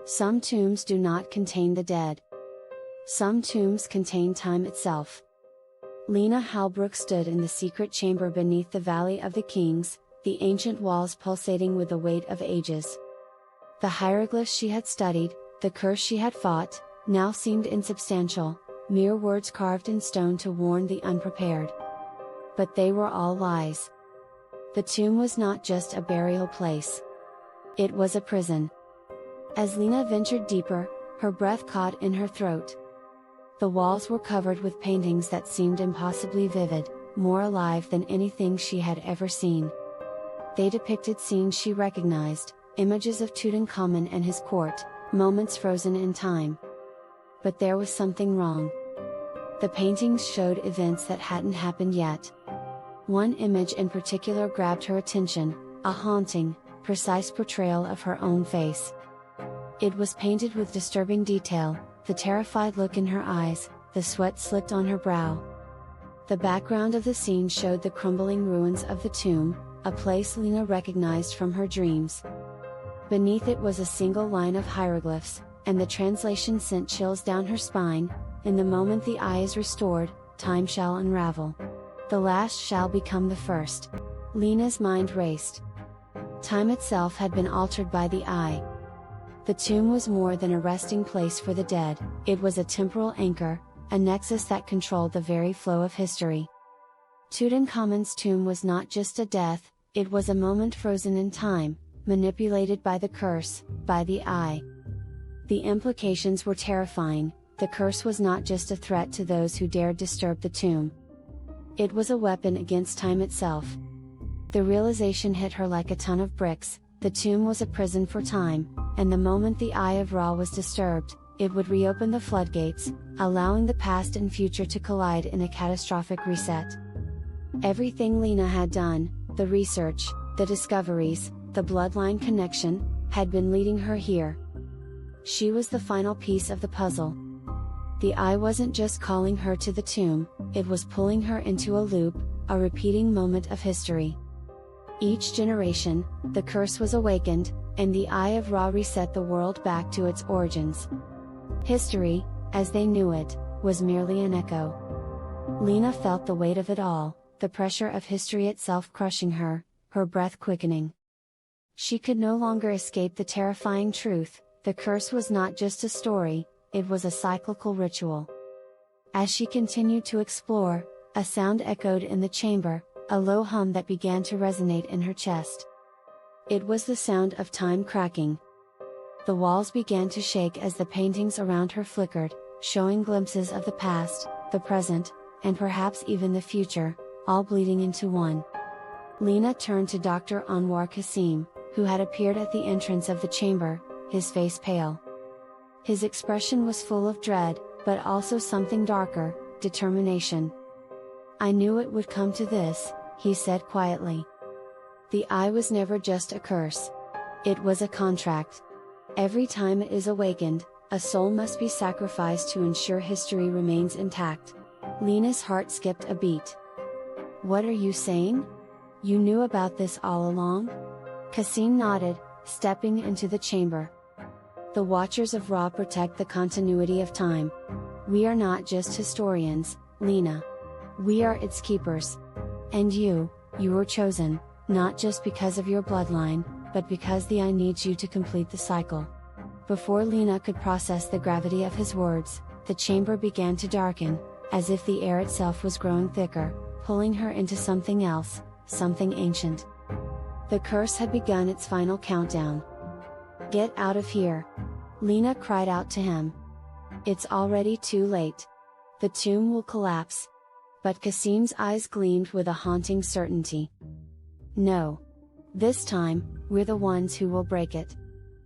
Some tombs do not contain the dead. Some tombs contain time itself. Lena Halbrook stood in the secret chamber beneath the Valley of the Kings, the ancient walls pulsating with the weight of ages. The hieroglyphs she had studied, the curse she had fought, now seemed insubstantial, mere words carved in stone to warn the unprepared. But they were all lies. The tomb was not just a burial place. It was a prison. As Lena ventured deeper, her breath caught in her throat. The walls were covered with paintings that seemed impossibly vivid, more alive than anything she had ever seen. They depicted scenes she recognized, images of Tutankhamun and his court, moments frozen in time. But there was something wrong. The paintings showed events that hadn't happened yet. One image in particular grabbed her attention, a haunting, precise portrayal of her own face. It was painted with disturbing detail, the terrified look in her eyes, the sweat slicked on her brow. The background of the scene showed the crumbling ruins of the tomb, a place Lena recognized from her dreams. Beneath it was a single line of hieroglyphs, and the translation sent chills down her spine. In the moment the eye is restored, time shall unravel. The last shall become the first. Lena's mind raced. Time itself had been altered by the eye. The tomb was more than a resting place for the dead, it was a temporal anchor, a nexus that controlled the very flow of history. Tutankhamun's tomb was not just a death, it was a moment frozen in time, manipulated by the curse, by the eye. The implications were terrifying. The curse was not just a threat to those who dared disturb the tomb. It was a weapon against time itself. The realization hit her like a ton of bricks. The tomb was a prison for time, and the moment the Eye of Ra was disturbed, it would reopen the floodgates, allowing the past and future to collide in a catastrophic reset. Everything Lena had done, the research, the discoveries, the bloodline connection, had been leading her here. She was the final piece of the puzzle. The Eye wasn't just calling her to the tomb, it was pulling her into a loop, a repeating moment of history. Each generation, the curse was awakened, and the Eye of Ra reset the world back to its origins. History, as they knew it, was merely an echo. Lena felt the weight of it all, the pressure of history itself crushing her, her breath quickening. She could no longer escape the terrifying truth, the curse was not just a story, it was a cyclical ritual. As she continued to explore, a sound echoed in the chamber, a low hum that began to resonate in her chest. It was the sound of time cracking. The walls began to shake as the paintings around her flickered, showing glimpses of the past, the present, and perhaps even the future, all bleeding into one. Lena turned to Dr. Anwar Qasim, who had appeared at the entrance of the chamber, his face pale. His expression was full of dread, but also something darker, determination. "I knew it would come to this," he said quietly. "The Eye was never just a curse. It was a contract. Every time it is awakened, a soul must be sacrificed to ensure history remains intact." Lena's heart skipped a beat. "What are you saying? You knew about this all along?" Qasim nodded, stepping into the chamber. "The Watchers of Ra protect the continuity of time. We are not just historians, Lena. We are its keepers. And you were chosen, not just because of your bloodline, but because the Eye needs you to complete the cycle." Before Lena could process the gravity of his words, the chamber began to darken, as if the air itself was growing thicker, pulling her into something else, something ancient. The curse had begun its final countdown. "Get out of here!" Lena cried out to him. "It's already too late. The tomb will collapse." But Qasim's eyes gleamed with a haunting certainty. "No. This time, we're the ones who will break it."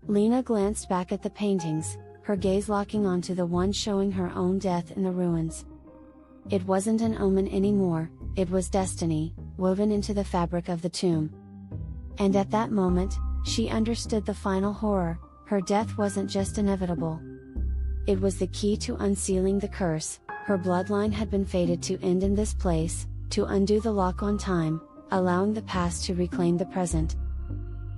Lena glanced back at the paintings, her gaze locking onto the one showing her own death in the ruins. It wasn't an omen anymore, it was destiny, woven into the fabric of the tomb. And at that moment, she understood the final horror, her death wasn't just inevitable. It was the key to unsealing the curse. Her bloodline had been fated to end in this place, to undo the lock on time, allowing the past to reclaim the present.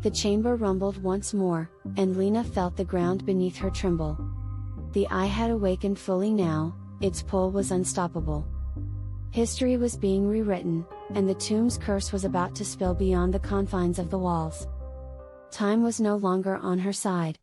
The chamber rumbled once more, and Lena felt the ground beneath her tremble. The eye had awakened fully now, its pull was unstoppable. History was being rewritten, and the tomb's curse was about to spill beyond the confines of the walls. Time was no longer on her side.